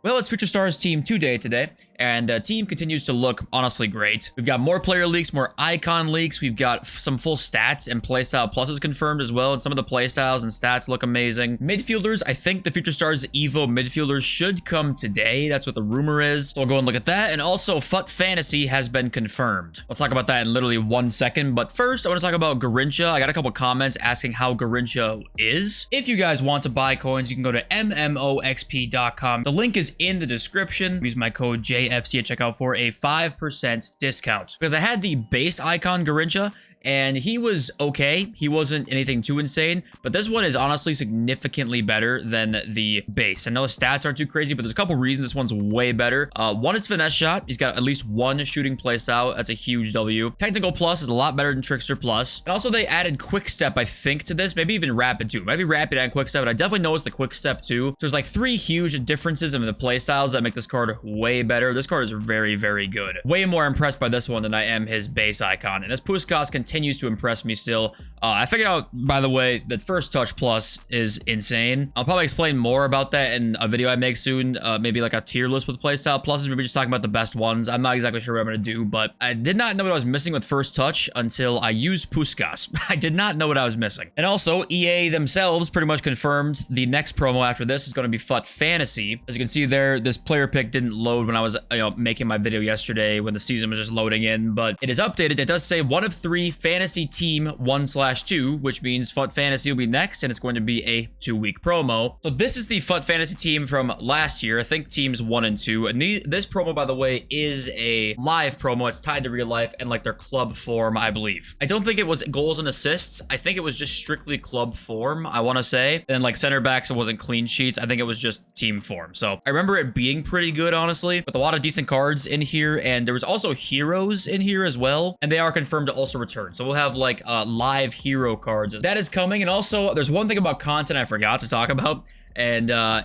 Well, it's Future Stars Team 2 Day today, and the team continues to look honestly great. We've got more player leaks, more icon leaks. We've got some full stats and playstyle pluses confirmed as well, and some of the playstyles and stats look amazing. Midfielders, I think the Future Stars Evo midfielders should come today. That's what the rumor is. So we'll go and look at that. And also, FUT Fantasy has been confirmed. I'll talk about that in literally 1 second. But first, I want to talk about Garincha. I got a couple comments asking how Garincha is. If you guys want to buy coins, you can go to MMOXP.com. The link is in the description. Use my code JFC at checkout for a 5% discount. Because I had the base icon Garincha, and he was okay. He wasn't anything too insane, but this one is honestly significantly better than the base. I know the stats aren't too crazy, but there's a couple reasons this one's way better. One is finesse shot. He's got at least one shooting playstyle. That's a huge W. Technical plus is a lot better than trickster plus. And also they added quick step, I think, to this. Maybe even rapid too. Maybe rapid and quick step, but I definitely noticed the quick step too. So there's like 3 huge differences in the playstyles that make this card way better. This card is very, very good. Way more impressed by this one than I am his base icon. And this Puskas continues to impress me still. I figured out, by the way, that first touch plus is insane. I'll probably explain more about that in a video I make soon. Maybe like a tier list with playstyle pluses. Maybe just talking about the best ones. I'm not exactly sure what I'm going to do, but I did not know what I was missing with first touch until I used Puskas. I did not know what I was missing. And also, EA themselves pretty much confirmed the next promo after this is going to be FUT Fantasy. As you can see there, this player pick didn't load when I was making my video yesterday when the season was just loading in, but it is updated. It does say 1 of 3 Fantasy Team 1/2, which means FUT Fantasy will be next, and it's going to be a 2-week promo. So this is the FUT Fantasy team from last year. I think teams 1 and 2. And this promo, by the way, is a live promo. It's tied to real life and like their club form, I believe. I don't think it was goals and assists. I think it was just strictly club form, I want to say. And like center backs, it wasn't clean sheets. I think it was just team form. So I remember it being pretty good, honestly, with a lot of decent cards in here. And there was also heroes in here as well. And they are confirmed to also return. So we'll have like live hero cards. That is coming. And also, there's one thing about content I forgot to talk about. And I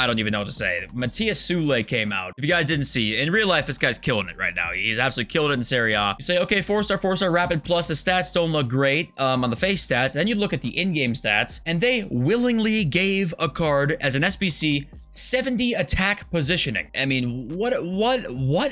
don't even know what to say. Matthias Sule came out. If you guys didn't see, in real life, this guy's killing it right now. He's absolutely killing it in Serie A. You say, okay, 4-star, rapid plus. The stats don't look great on the face stats. Then you look at the in-game stats, and they willingly gave a card as an SBC 70 attack positioning. I mean, what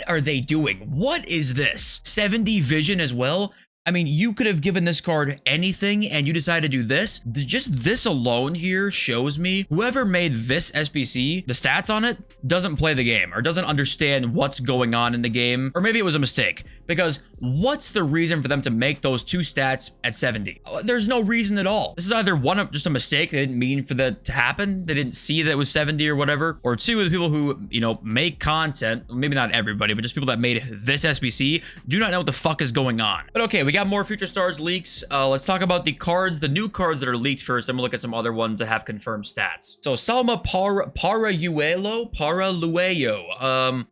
are they doing? What is this? 70 vision as well? I mean, you could have given this card anything and you decided to do this. Just this alone here shows me whoever made this SBC, the stats on it, doesn't play the game or doesn't understand what's going on in the game. Or maybe it was a mistake, because what's the reason for them to make those 2 stats at 70? There's no reason at all. This is either one, just a mistake. They didn't mean for that to happen. They didn't see that it was 70 or whatever. Or 2, the people who, make content, maybe not everybody, but just people that made this SBC do not know what the fuck is going on. But okay, we got more Future Stars leaks. Let's talk about the cards, the new cards that are leaked first, and we'll look at some other ones that have confirmed stats. So Salma Paraluelo.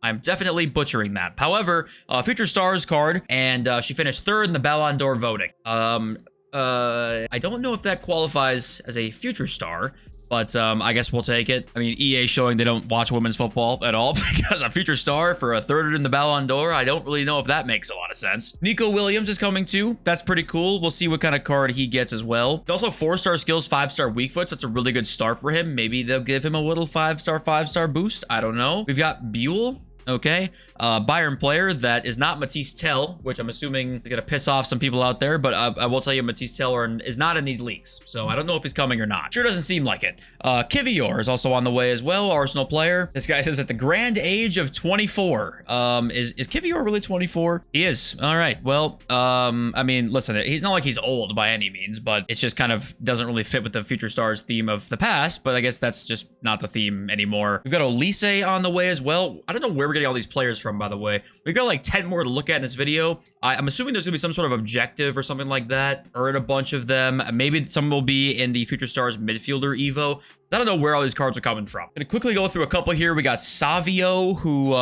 I'm definitely butchering that. However, Future Stars card, and she finished 3rd in the Ballon d'Or voting. I don't know if that qualifies as a Future Star, but I guess we'll take it. I mean, EA showing they don't watch women's football at all, because a Future Star for a 3rd in the Ballon d'Or, I don't really know if that makes a lot of sense. Nico Williams is coming too. That's pretty cool. We'll see what kind of card he gets as well. It's also 4-star skills, 5-star weak foot, so that's a really good start for him. Maybe they'll give him a little 5-star boost. I don't know. We've got Buell. Okay, Bayern player that is not Matisse Tell, which I'm assuming is gonna piss off some people out there, but I will tell you Matisse Tell is not in these leaks, so I don't know if he's coming or not. Sure doesn't seem like it. Kivior is also on the way as well, Arsenal player. This guy says at the grand age of 24. Is Kivior really 24? He is. All right, well, I mean, listen, he's not like he's old by any means, but it's just kind of doesn't really fit with the Future Stars theme of the past, but I guess that's just not the theme anymore. We've got Olise on the way as well. I don't know where we're getting all these players from, by the way. We've got like 10 more to look at in this video. I'm assuming there's gonna be some sort of objective or something like that. Earn a bunch of them. Maybe some will be in the Future Stars Midfielder Evo. I don't know where all these cards are coming from. Gonna quickly go through a couple here. We got Savio, who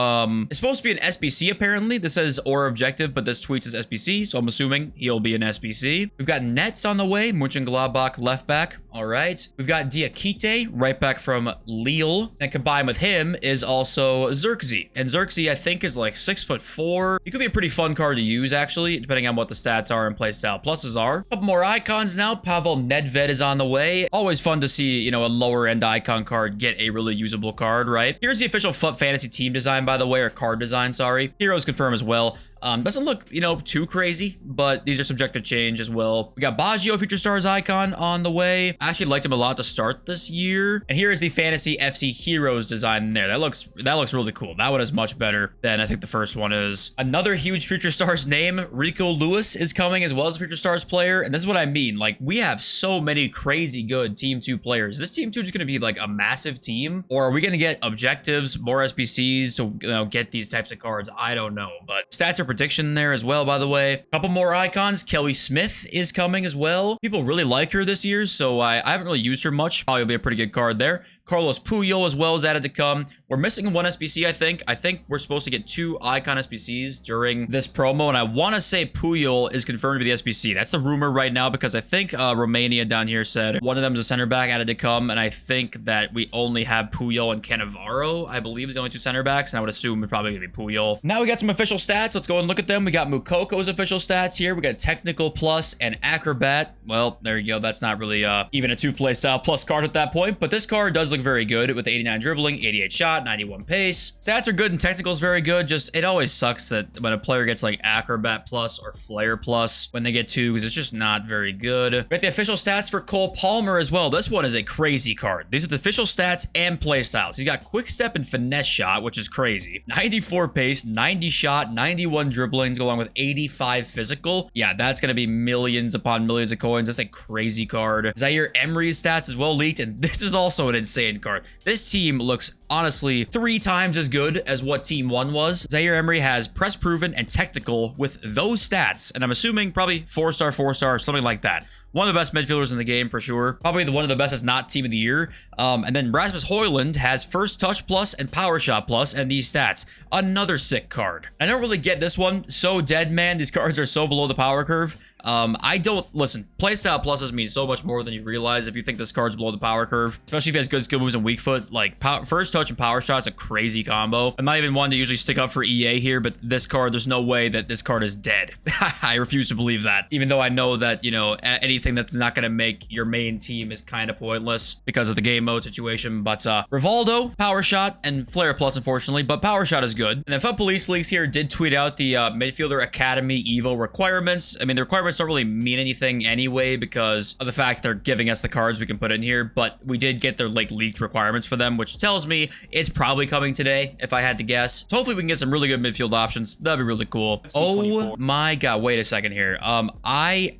is supposed to be an SBC apparently. This says or objective, but this tweets as SBC, so I'm assuming he'll be an SBC. We've got Nets on the way, Mönchengladbach left back. All right. We've got Diakite, right back from Lille. And combined with him is also Xerxes. And Xerxes, I think, is like 6'4". He could be a pretty fun card to use, actually, depending on what the stats are and playstyle pluses are. A couple more icons now. Pavel Nedved is on the way. Always fun to see, a lower lower end icon card get a really usable card, right? Here's the official FUT Fantasy team design, by the way, or card design, sorry. Heroes confirm as well. Doesn't look, you know, too crazy, but these are subject to change as well. We got Baggio Future Stars icon on the way. I actually liked him a lot to start this year. And here is the Fantasy FC Heroes design there. That looks really cool. That one is much better than I think the first one is. Another huge Future Stars name, Rico Lewis, is coming as well as a Future Stars player. And this is what I mean. Like, we have so many crazy good Team 2 players. Is this Team 2 just going to be like a massive team? Or are we going to get objectives, more SBCs to, you know, get these types of cards? I don't know. But stats are prediction there as well, by the way. A couple more icons. Kelly Smith is coming as well. People really like her this year, so I haven't really used her much. Probably will be a pretty good card there. Carlos Puyol as well is added to come. We're missing one SBC, I think. I think we're supposed to get 2 icon SBCs during this promo, and I want to say Puyol is confirmed to be the SBC. That's the rumor right now, because I think Romania down here said one of them is a center back added to come, and I think that we only have Puyol and Cannavaro, I believe, is the only 2 center backs, and I would assume it's probably going to be Puyol. Now we got some official stats. Let's go and look at them. We got Mukoko's official stats here. We got Technical Plus and Acrobat. Well, there you go. That's not really even a 2-play style plus card at that point, but this card does look very good with 89 dribbling, 88 shot, 91 pace. Stats are good and technical is very good. Just, it always sucks that when a player gets like Acrobat Plus or Flare Plus when they get 2, because it's just not very good. We got the official stats for Cole Palmer as well. This one is a crazy card. These are the official stats and play styles. He's got quick step and finesse shot, which is crazy. 94 pace, 90 shot, 91 dribbling to go along with 85 physical. Yeah, that's going to be millions upon millions of coins. That's a crazy card. Zaire Emery's stats as well leaked, and this is also an insane card. This team looks honestly 3 times as good as what Team 1 was. Zaire Emery has press proven and technical with those stats, and I'm assuming probably 4-star, 4-star, something like that. One of the best midfielders in the game for sure. Probably the one of the best as not team of the year. And then Rasmus Højlund has first touch plus and power shot plus and these stats. Another sick card. I don't really get this one. So dead, man. These cards are so below the power curve. I don't listen. Playstyle pluses mean so much more than you realize if you think this card's below the power curve, especially if he has good skill moves and weak foot. Like first touch and power shot's a crazy combo. I'm not even one to usually stick up for EA here, but this card, there's no way that this card is dead. I refuse to believe that, even though I know that, you know, anything that's not going to make your main team is kind of pointless because of the game mode situation. But Rivaldo, power shot, and Flare plus, unfortunately, but power shot is good. And then FUT Police Leagues here did tweet out the Midfielder Academy Evo requirements. I mean, the requirements don't really mean anything anyway because of the fact they're giving us the cards we can put in here, but we did get their like leaked requirements for them, which tells me it's probably coming today if I had to guess. So hopefully we can get some really good midfield options. That'd be really cool. Oh my god, wait a second here. I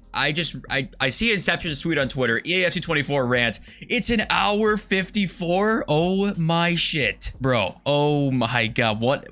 see Inception's tweet on Twitter, eafc 24 rant. It's an hour 54. Oh my shit, bro. Oh my god, what?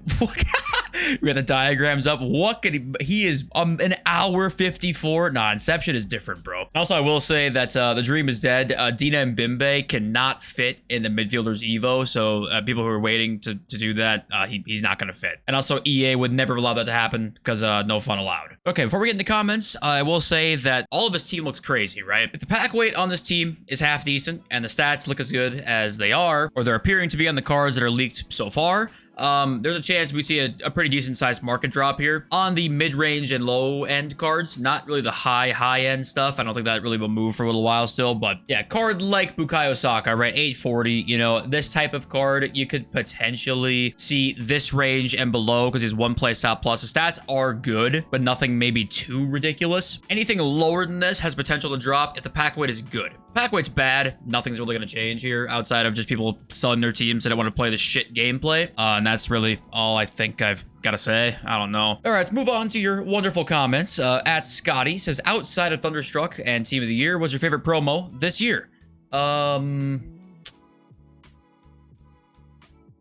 We got the diagrams up. What could he is an hour 54. Nah, Inception is different, bro. Also, I will say that the dream is dead. Dina Mbimbe cannot fit in the midfielder's Evo, so people who are waiting to do that, he's not gonna fit. And also, EA would never allow that to happen because no fun allowed. Okay, before we get into comments, I will say that all of his team looks crazy, right? If the pack weight on this team is half decent and the stats look as good as they are, or they're appearing to be on the cards that are leaked so far, there's a chance we see a pretty decent sized market drop here on the mid-range and low-end cards. Not really the high-end stuff. I don't think that really will move for a little while still, but yeah, card like Bukayo Saka, right? 840, you know, this type of card, you could potentially see this range and below because he's one play style plus. The stats are good, but nothing maybe too ridiculous. Anything lower than this has potential to drop if the pack weight is good. Pack weight's bad, nothing's really going to change here outside of just people selling their teams that don't want to play the shit gameplay. And that's really all I think I've got to say. I don't know. All right, let's move on to your wonderful comments. At Scotty says, outside of Thunderstruck and Team of the Year, what's your favorite promo this year?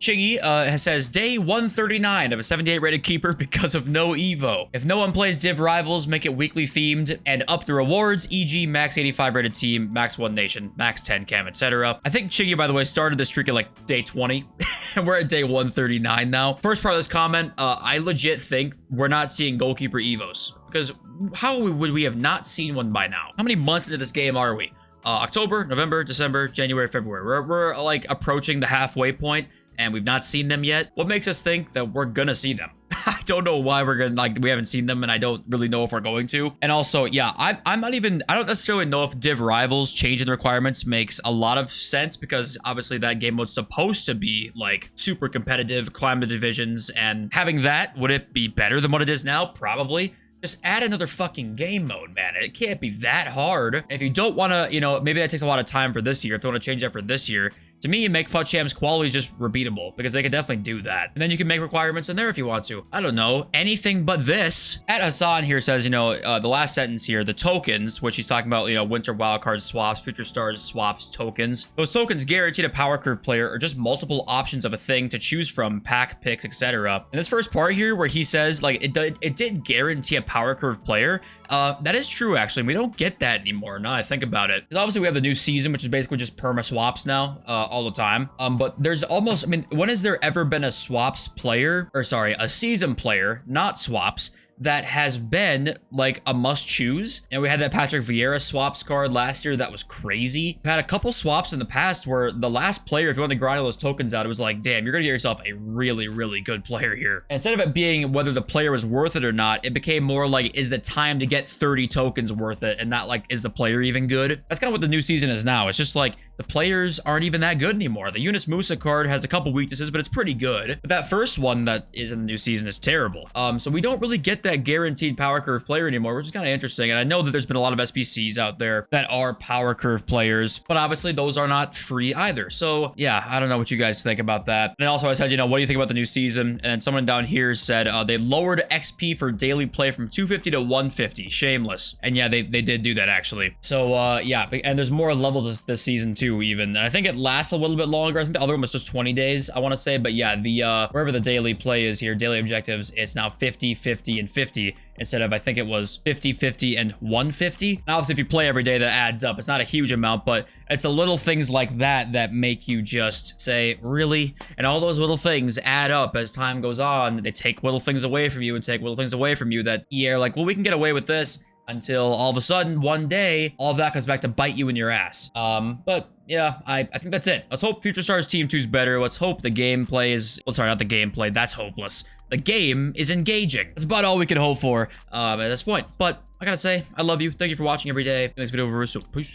Chingy says, day 139 of a 78 rated keeper because of no Evo. If no one plays Div Rivals, make it weekly themed and up the rewards, e.g. max 85 rated team, max 1 nation, max 10 cam, etc. I think Chingy, by the way, started the streak at like day 20 and we're at day 139 now. First part of this comment, I legit think we're not seeing goalkeeper Evos because how would we have not seen one by now? How many months into this game are we? October, November, December, January, February. We're like approaching the halfway point and we've not seen them yet. What makes us think that we're gonna see them? I don't know why we're gonna, like, we haven't seen them, and I don't really know if we're going to. And also, yeah, I'm not even, I don't necessarily know if Div Rivals changing the requirements makes a lot of sense, because obviously that game was supposed to be like super competitive, climb the divisions, and having that, would it be better than what it is now? Probably. Just add another fucking game mode, man. It can't be that hard. And if you don't want to, you know, maybe that takes a lot of time for this year. If you want to change that for this year, to me, make FUT Champs quality just repeatable, because they can definitely do that. And then you can make requirements in there if you want to. I don't know, anything but this. At Hassan here says, you know, the last sentence here, the tokens, which he's talking about, you know, winter wildcard swaps, future stars swaps, tokens. Those tokens guaranteed a power curve player, or just multiple options of a thing to choose from, pack, picks, etc. In this first part here, where he says, like, it did guarantee a power curve player, that is true, actually. We don't get that anymore, now I think about it. Because obviously we have the new season, which is basically just perma swaps now, all the time. But there's almost, I mean, when has there ever been a swaps player, or sorry, a season player, not swaps, that has been like a must choose? And we had that Patrick Vieira swaps card last year that was crazy. We've had a couple swaps in the past where the last player, if you want to grind all those tokens out, it was like, damn, you're gonna get yourself a really, really good player here. And instead of it being whether the player was worth it or not, it became more like, is the time to get 30 tokens worth it, and not like, is the player even good? That's kind of what the new season is now. It's just like, the players aren't even that good anymore. The Yunus Musa card has a couple weaknesses, but it's pretty good. But that first one that is in the new season is terrible. So we don't really get that guaranteed power curve player anymore, which is kind of interesting. And I know that there's been a lot of SBCs out there that are power curve players, but obviously those are not free either. So yeah, I don't know what you guys think about that. And also I said, you know, what do you think about the new season? And then someone down here said they lowered XP for daily play from 250 to 150. Shameless. And yeah, they did do that actually. So yeah, and there's more levels this season too, even. And I think it lasts a little bit longer. I think the other one was just 20 days, I want to say. But yeah, the wherever the daily play is here, daily objectives, it's now 50, 50, and 50. Instead of, I think it was 50, 50, and 150. Now, obviously, if you play every day, that adds up. It's not a huge amount, but it's the little things like that that make you just say, really? And all those little things add up as time goes on. They take little things away from you and take little things away from you that EA are like, well, we can get away with this, until all of a sudden, one day, all of that comes back to bite you in your ass. But yeah, I think that's it. Let's hope Future Stars Team 2 is better. Let's hope the gameplay is, well, sorry, not the gameplay. That's hopeless. The game is engaging. That's about all we can hope for at this point. But I gotta say, I love you. Thank you for watching every day. Next video over. So peace.